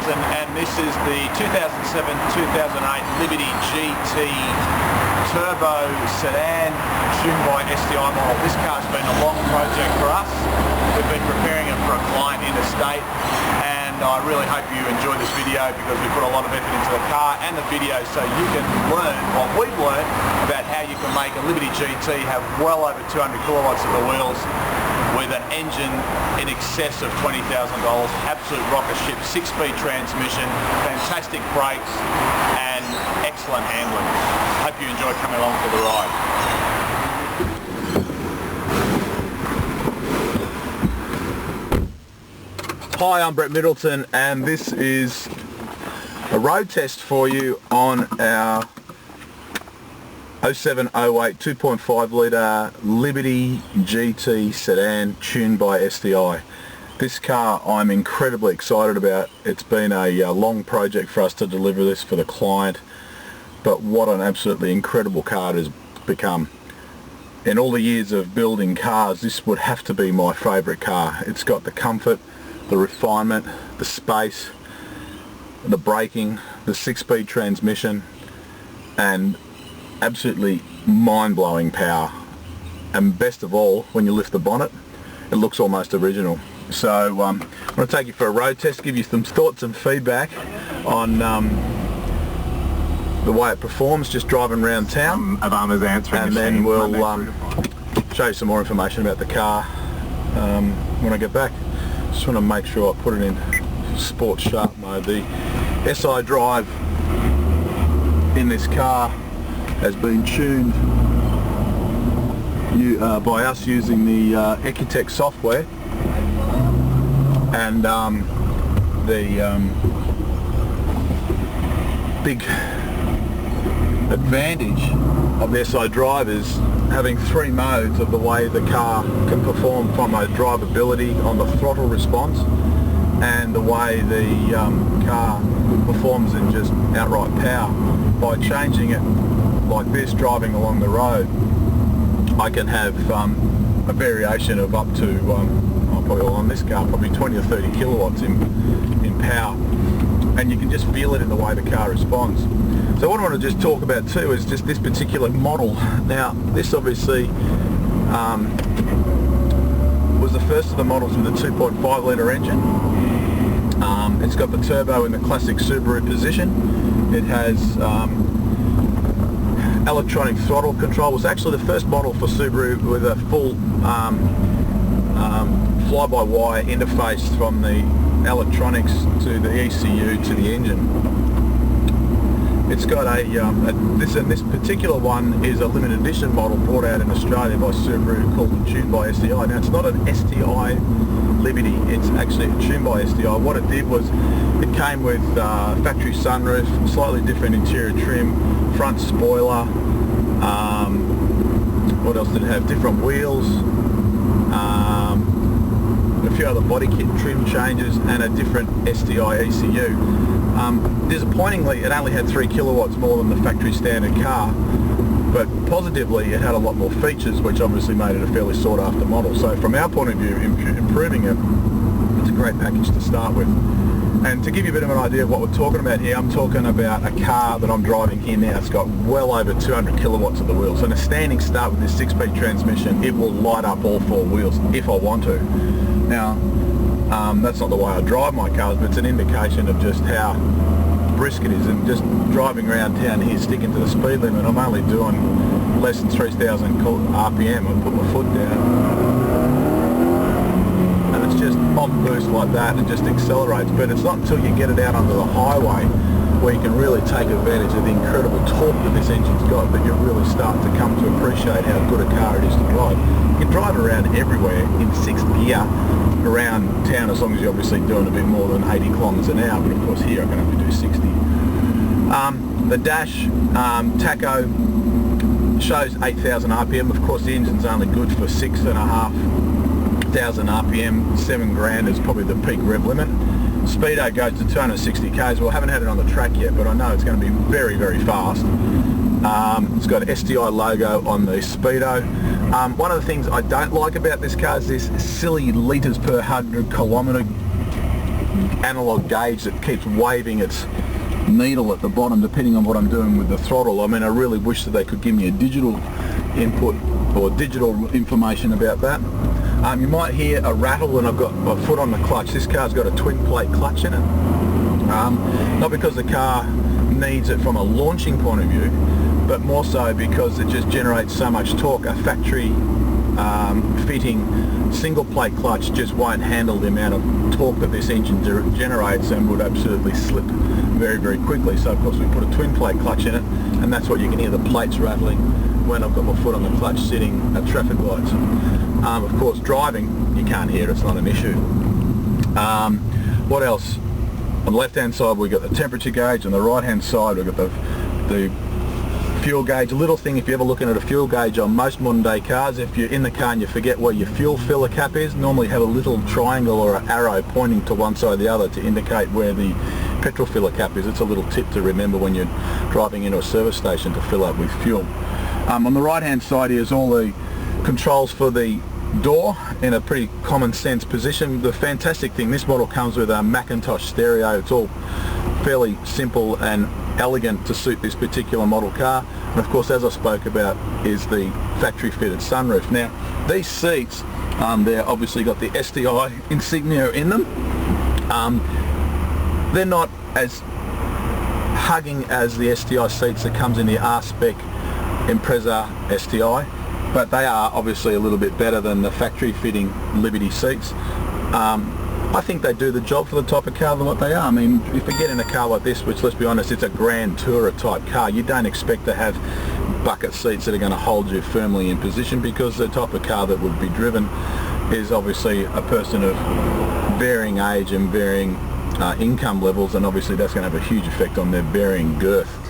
And this is the 2007-2008 Liberty GT Turbo Sedan tuned by STI model. This car's been a long project for us. We've been preparing it for a client interstate, and I really hope you enjoy this video because we put a lot of effort into the car and the video so you can learn what we've learned about how you can make a Liberty GT have well over 200 kilowatts of the wheels with an engine in excess of $20,000, absolute rocket ship, 6-speed transmission, fantastic brakes and excellent handling. Hope you enjoy coming along for the ride. Hi, I'm Brett Middleton and this is a road test for you on our 07-08 2.5 litre Liberty GT sedan tuned by STI. This car I'm incredibly excited about. It's been a long project for us to deliver this for the client, but what an absolutely incredible car it has become. In all the years of building cars, this would have to be my favourite car. It's got the comfort, the refinement, the space, the braking, the 6-speed transmission, and absolutely mind-blowing power. And best of all, when you lift the bonnet, it looks almost original. So I'm going to take you for a road test, give you some thoughts and feedback on the way it performs just driving around town. Obama's answering and then we'll show you some more information about the car when I get back. Just want to make sure I put it in sports sharp mode. The SI drive in this car has been tuned by us using the Ecutech software, and the big advantage of the SI drive is having 3 modes of the way the car can perform, from a drivability on the throttle response and the way the car performs in just outright power. By changing it like this, driving along the road, I can have a variation of up to, probably on this car, probably 20 or 30 kilowatts in power, and you can just feel it in the way the car responds. So what I want to just talk about too is just this particular model. Now this obviously was the first of the models with a 2.5 litre engine. It's got the turbo in the classic Subaru position. It has electronic throttle control. It was actually the first model for Subaru with a full fly-by-wire interface from the electronics to the ECU to the engine. It's got this particular one is a limited edition model brought out in Australia by Subaru called Tuned by STI. Now it's not an STI Liberty, it's actually a Tuned by STI. What it did was it came with factory sunroof, slightly different interior trim, front spoiler, what else did it have? Different wheels, a few other body kit trim changes and a different STI ECU. Disappointingly, it only had 3 kilowatts more than the factory standard car, but positively it had a lot more features, which obviously made it a fairly sought after model. So from our point of view, improving it, it's a great package to start with. And to give you a bit of an idea of what we're talking about here, I'm talking about a car that I'm driving here now. It's got well over 200 kilowatts of the wheels. So in a standing start with this 6-speed transmission, it will light up all 4 wheels if I want to. Now, that's not the way I drive my cars, but it's an indication of just how brisk it is. And just driving around town here, sticking to the speed limit, I'm only doing less than 3,000 RPM. I put my foot down, and it's just on boost like that, and it just accelerates. But it's not until you get it out onto the highway where you can really take advantage of the incredible torque that this engine's got that you really start to come to appreciate how good a car it is to drive. You can drive around everywhere in 6th gear around town, as long as you're obviously doing a bit more than 80 kilometers an hour, but of course here I can only do 60. The dash tacho shows 8,000 RPM. Of course the engine's only good for 6,500 RPM. 7 grand is probably the peak rev limit. Speedo goes to 260 k's. Well, I haven't had it on the track yet, but I know it's going to be very, very fast. It's got an STI logo on the speedo. One of the things I don't like about this car is this silly litres per 100 kilometre analog gauge that keeps waving its needle at the bottom depending on what I'm doing with the throttle. I mean, I really wish that they could give me a digital input or digital information about that. You might hear a rattle, and I've got my foot on the clutch. This car's got a twin plate clutch in it. Not because the car needs it from a launching point of view, but more so because it just generates so much torque. A factory fitting single plate clutch just won't handle the amount of torque that this engine generates, and would absolutely slip very, very quickly. So of course we put a twin plate clutch in it, and that's what you can hear, the plates rattling when I've got my foot on the clutch sitting at traffic lights. Of course driving, you can't hear it, it's not an issue. What else? On the left hand side we've got the temperature gauge, on the right hand side we've got the fuel gauge. A little thing, if you're ever looking at a fuel gauge on most modern day cars, if you're in the car and you forget where your fuel filler cap is, normally have a little triangle or an arrow pointing to one side or the other to indicate where the petrol filler cap is. It's a little tip to remember when you're driving into a service station to fill up with fuel. On the right hand side is all the controls for the door in a pretty common sense position. The fantastic thing, this model comes with a Macintosh stereo. It's all fairly simple and elegant to suit this particular model car, and of course, as I spoke about, is the factory fitted sunroof. Now these seats, they're obviously got the STI insignia in them. They're not as hugging as the STI seats that comes in the R-Spec Impreza STI, but they are obviously a little bit better than the factory fitting Liberty seats. I think they do the job for the type of car than what they are. I mean, if you get in a car like this, which, let's be honest, it's a Grand Tourer type car, you don't expect to have bucket seats that are going to hold you firmly in position, because the type of car that would be driven is obviously a person of varying age and varying income levels, and obviously that's going to have a huge effect on their varying girth.